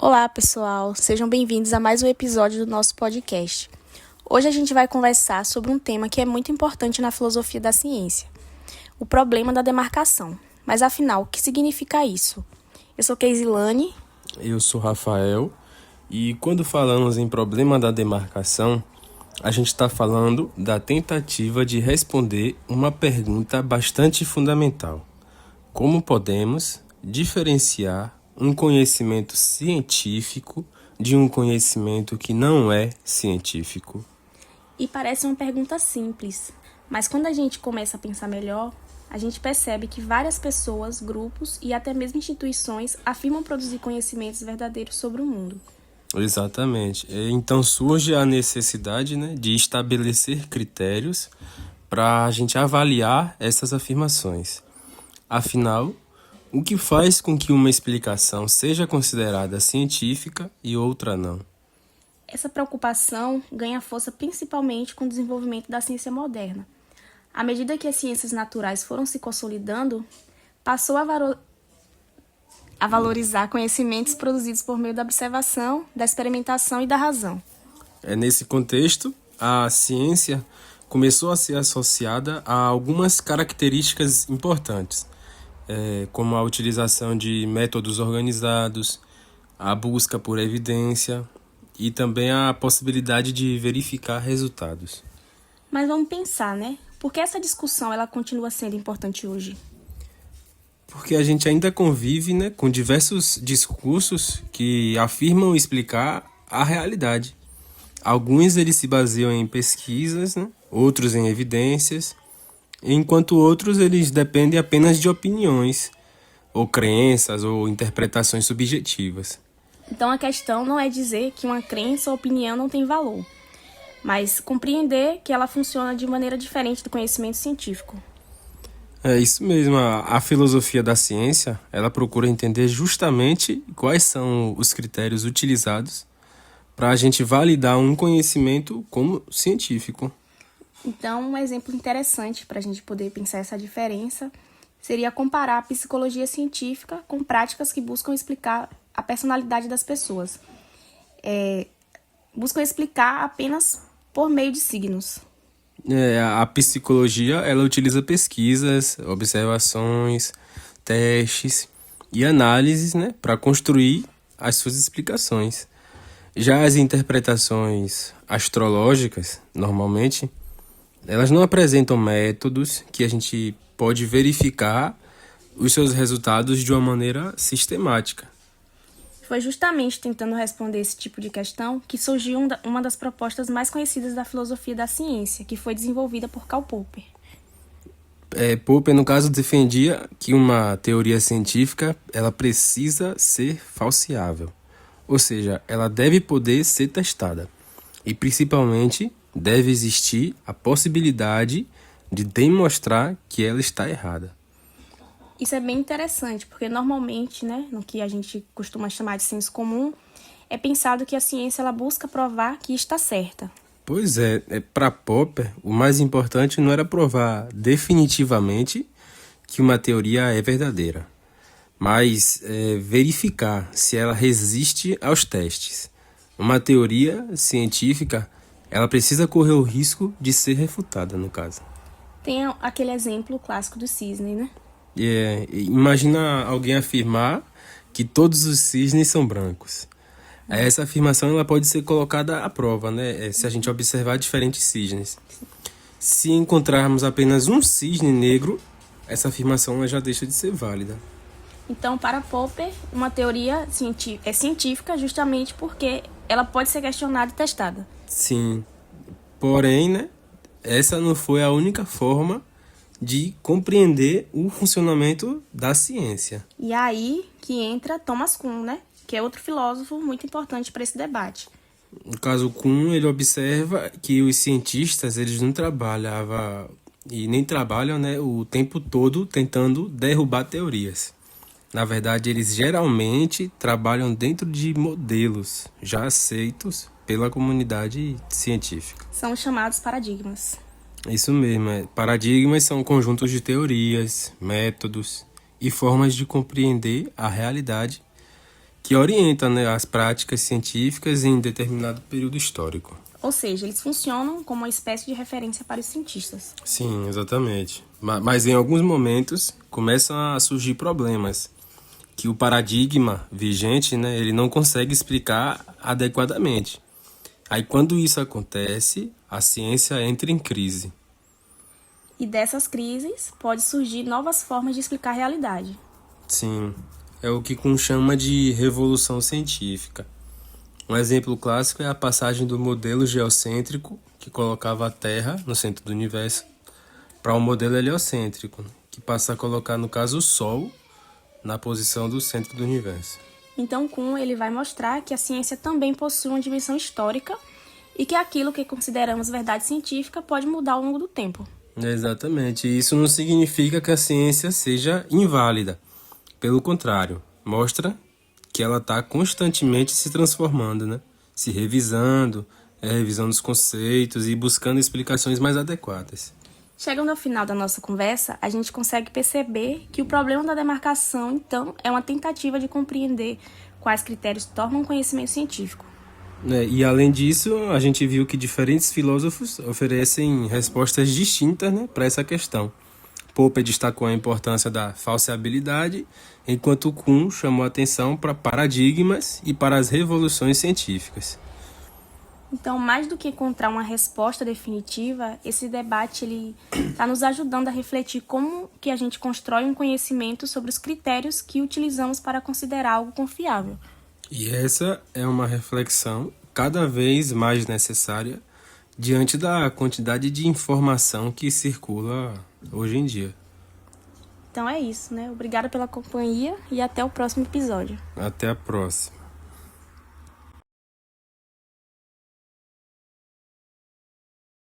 Olá, pessoal. Sejam bem-vindos a mais um episódio do nosso podcast. Hoje a gente vai conversar sobre um tema que é muito importante na filosofia da ciência, o problema da demarcação. Mas afinal, o que significa isso? Eu sou Keisilane. Eu sou Rafael, e quando falamos em problema da demarcação, a gente está falando da tentativa de responder uma pergunta bastante fundamental. Como podemos diferenciar um conhecimento científico de um conhecimento que não é científico? E parece uma pergunta simples, mas quando a gente começa a pensar melhor, a gente percebe que várias pessoas, grupos e até mesmo instituições afirmam produzir conhecimentos verdadeiros sobre o mundo. Exatamente. Então surge a necessidade, de estabelecer critérios para a gente avaliar essas afirmações. Afinal, o que faz com que uma explicação seja considerada científica e outra não? Essa preocupação ganha força principalmente com o desenvolvimento da ciência moderna. À medida que as ciências naturais foram se consolidando, passou a valorizar conhecimentos produzidos por meio da observação, da experimentação e da razão. Nesse contexto, a ciência começou a ser associada a algumas características importantes, como a utilização de métodos organizados, a busca por evidência e também a possibilidade de verificar resultados. Mas vamos pensar, Por que essa discussão ela continua sendo importante hoje? Porque a gente ainda convive, com diversos discursos que afirmam explicar a realidade. Alguns eles se baseiam em pesquisas, outros em evidências, enquanto outros eles dependem apenas de opiniões, ou crenças, ou interpretações subjetivas. Então a questão não é dizer que uma crença ou opinião não tem valor, mas compreender que ela funciona de maneira diferente do conhecimento científico. É isso mesmo, a filosofia da ciência, ela procura entender justamente quais são os critérios utilizados para a gente validar um conhecimento como científico. Então, um exemplo interessante para a gente poder pensar essa diferença seria comparar a psicologia científica com práticas que buscam explicar a personalidade das pessoas. Buscam explicar apenas por meio de signos. A psicologia, ela utiliza pesquisas, observações, testes e análises, para construir as suas explicações. Já as interpretações astrológicas, normalmente, elas não apresentam métodos que a gente pode verificar os seus resultados de uma maneira sistemática. Foi justamente tentando responder esse tipo de questão que surgiu uma das propostas mais conhecidas da filosofia da ciência, que foi desenvolvida por Karl Popper. Popper, no caso, defendia que uma teoria científica ela precisa ser falseável, ou seja, ela deve poder ser testada e, principalmente, deve existir a possibilidade de demonstrar que ela está errada. Isso é bem interessante, porque normalmente, no que a gente costuma chamar de senso comum, é pensado que a ciência ela busca provar que está certa. Pois para Popper, o mais importante não era provar definitivamente que uma teoria é verdadeira, mas verificar se ela resiste aos testes. Uma teoria científica, ela precisa correr o risco de ser refutada, no caso. Tem aquele exemplo clássico do cisne, Imagina alguém afirmar que todos os cisnes são brancos. Essa afirmação ela pode ser colocada à prova, se a gente observar diferentes cisnes. Se encontrarmos apenas um cisne negro, essa afirmação ela já deixa de ser válida. Então, para Popper, uma teoria é científica justamente porque ela pode ser questionada e testada. Sim, porém, essa não foi a única forma de compreender o funcionamento da ciência. E aí que entra Thomas Kuhn, que é outro filósofo muito importante para esse debate. No caso Kuhn, ele observa que os cientistas eles não trabalhavam e nem trabalham o tempo todo tentando derrubar teorias. Na verdade, eles geralmente trabalham dentro de modelos já aceitos pela comunidade científica. São os chamados paradigmas. Isso mesmo. Paradigmas são conjuntos de teorias, métodos e formas de compreender a realidade que orienta, né, as práticas científicas em determinado período histórico. Ou seja, eles funcionam como uma espécie de referência para os cientistas. Sim, exatamente. Mas em alguns momentos começam a surgir problemas que o paradigma vigente, né, ele não consegue explicar adequadamente. Aí quando isso acontece, a ciência entra em crise. E dessas crises pode surgir novas formas de explicar a realidade. Sim, é o que Kuhn chama de revolução científica. Um exemplo clássico é a passagem do modelo geocêntrico, que colocava a Terra no centro do universo, para o modelo heliocêntrico, que passa a colocar, no caso, o Sol na posição do centro do universo. Então, Kuhn ele vai mostrar que a ciência também possui uma dimensão histórica e que aquilo que consideramos verdade científica pode mudar ao longo do tempo. Exatamente. E isso não significa que a ciência seja inválida. Pelo contrário, mostra que ela está constantemente se transformando, né? Se revisando, revisando os conceitos e buscando explicações mais adequadas. Chegando ao final da nossa conversa, a gente consegue perceber que o problema da demarcação, então, é uma tentativa de compreender quais critérios tornam o conhecimento científico. E além disso, a gente viu que diferentes filósofos oferecem respostas distintas, né, para essa questão. Popper destacou a importância da falseabilidade, enquanto Kuhn chamou a atenção para paradigmas e para as revoluções científicas. Então, mais do que encontrar uma resposta definitiva, esse debate está nos ajudando a refletir como que a gente constrói um conhecimento sobre os critérios que utilizamos para considerar algo confiável. E essa é uma reflexão cada vez mais necessária diante da quantidade de informação que circula hoje em dia. Então é isso, né? Obrigada pela companhia e até o próximo episódio. Até a próxima.